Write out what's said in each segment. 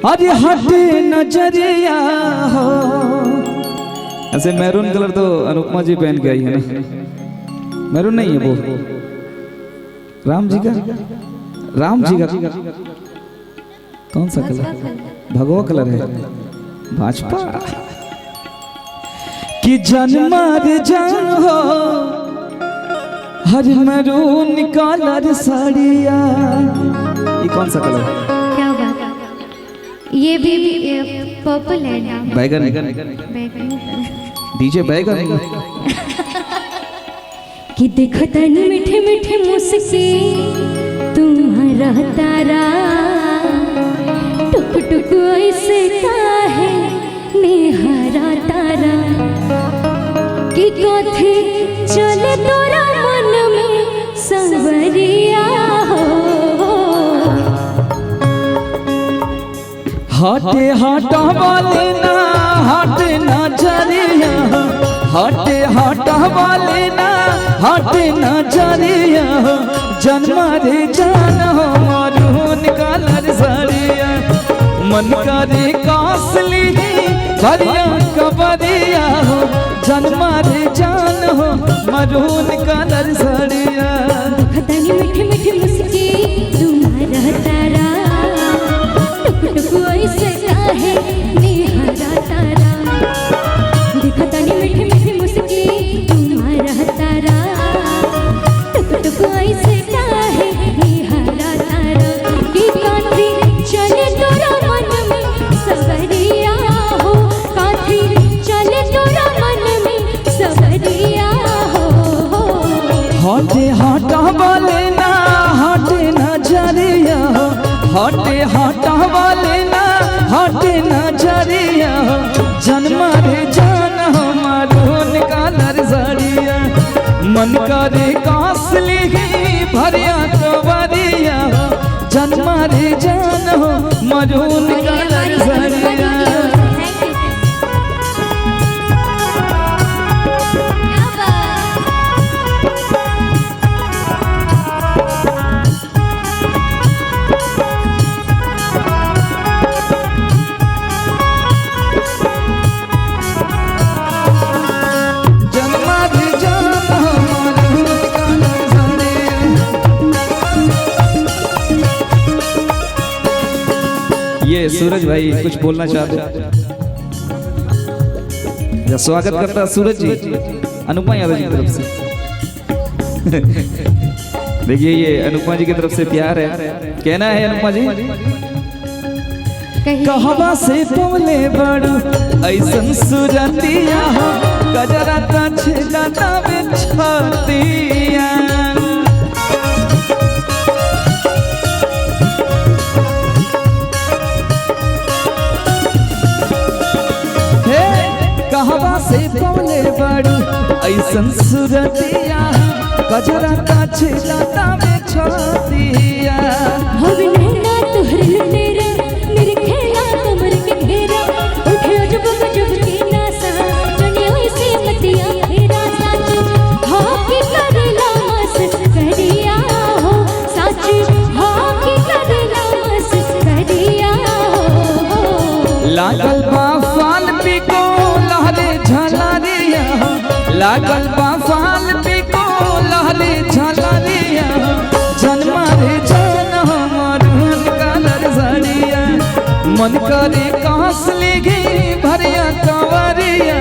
अरे हटे नजरिया हो। ऐसे मैरून कलर तो अनुपमा जी पहन के आई है ना, मैरून नहीं है वो, राम जी का कौन सा कलर? भगवा कलर है, भाजपा की जन्म जान हो। हर मैरून कलर साड़िया, ये कौन सा कलर है? क्या बात, ये भी पर्पल है ना? बैगन, डीजे बैगन। कि देखो तनी मीठे मीठे मुस्की तुम्हारा तारा, टुक टुक ऐसे काहे निहारा तारा, कि कथे चले तोरा मन में संवरिया हो। हटे हटा वाले ना हटे नजरिया, हटे हटा वाले ना हटे नजरिया, जन्म रे जान हो मरून कलर साड़िया, मन करे कासली भरिया कबरिया हो, जन्म रे जान हो मरून कलर साड़िया। खतनी मीठी मीठी मुस्की तुम्हारा तारा, टुक टुक ऐसे काहे निहारा तारा, खतनी मीठी मीठी मुस्की तुम्हारा तारा, टुक टुक ऐसे काहे निहारा तारा, कि काठी चले तोरा मन में सवरिया हो, काठी चले तोरा मन में सवरिया हो। हटे हटा वाले ना हटे नजरिया, हटे हटा वाले ना हटे नजरिया, जन्म रे जान हो मरून कलर साड़िया, मन करे कासली भरिया कवरिया, जन्म रे जान हो मरून कलर साड़िया। ये सूरज भाई कुछ बोलना चाहते हैं? स्वागत करता है सूरज जी अनुपमा यादव जी की तरफ से। देखिए ये अनुपमा जी की तरफ से प्यार है, कहना है अनुपमा जी। कहवा से पवले बड़ू ऐसन सुरतिया, गजरा ता छिलता बिछतिया, कहवा से पवले बड़ू ऐसन सुरतिया, गजरा ता छिलता बिछतिया, हवे नैना तोहरे लुटेरा, मेरे खेला कमर के घेरा, उठे अजब गजब की नासा, जने ऐसे मतिया फेरा, साच हाँ की करेला मस करिया हो, साच हाँ की करेला मस करिया हो। लागल बा फाल पिको लहरे झलरिया, लागल बा फाल पिको लहरे झलरिया, जन्म रे जान हो मरून कलर साड़िया, मन करे कासली भरिया कवरिया,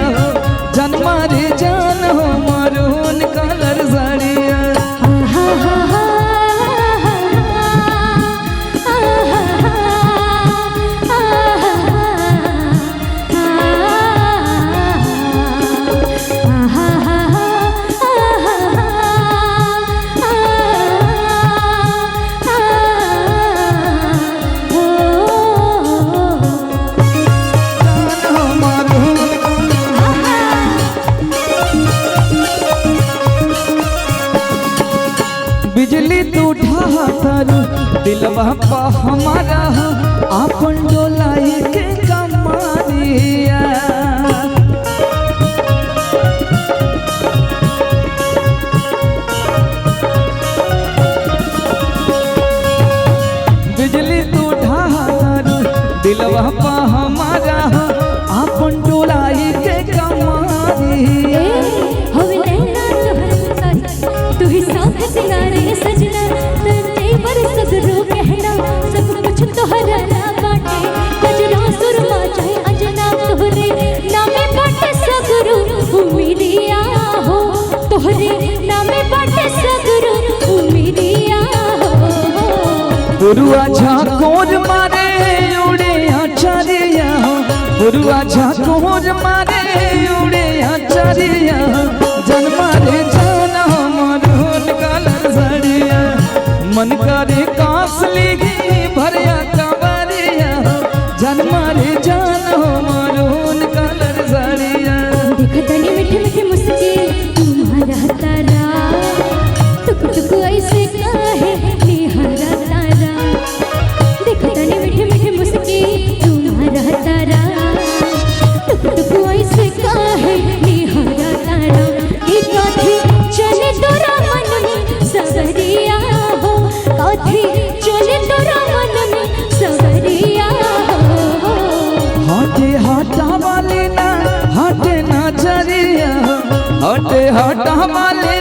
जन्म रे जान हो मरून कलर साड़िया। बिजली तू ढातर दिलवा पा हमारा, आपन डोलाई के कमारिया, बिजली तू ढातर दिलवा पा हमारा आपन डोलाई के कमारी। होवे नैना तोहर साथ तू ही साथ सिंगारे सजना तेरे पर सगरो कहना सब कुछ तोहरा ना बाटे गजरा सुरमा चाहे अंजना तोहरे नामे बाटे सगरो उम्मीदिया हो तोहरे नामे बाटे सगरो उम्मीदिया हो। पुरुआ झाकोर मारे उड़े आचारिया पुरुआ झाकोर मारे उड़े आचारिया जन्मा रे जाना मरून कलर साड़िया मन करे कासली भरिया कवरिया जन्मा रे जाना मरून कलर साड़िया। देखतनी मीठी मीठी मुस्की तुम्हारा तारा टुक टुक ऐसे काहे निहारा तारा देखतनी मीठी मीठी मुस्की तुम्हारा तारा टुक टुक ऐसे काहे निहारा तारा ई काठी चले तोरा मन में सवरिया हो काठी चले तोरा मन में सवरिया हो। हाटे हाटा वाले ना हाटे ना चरिया हाटे हाटा वाले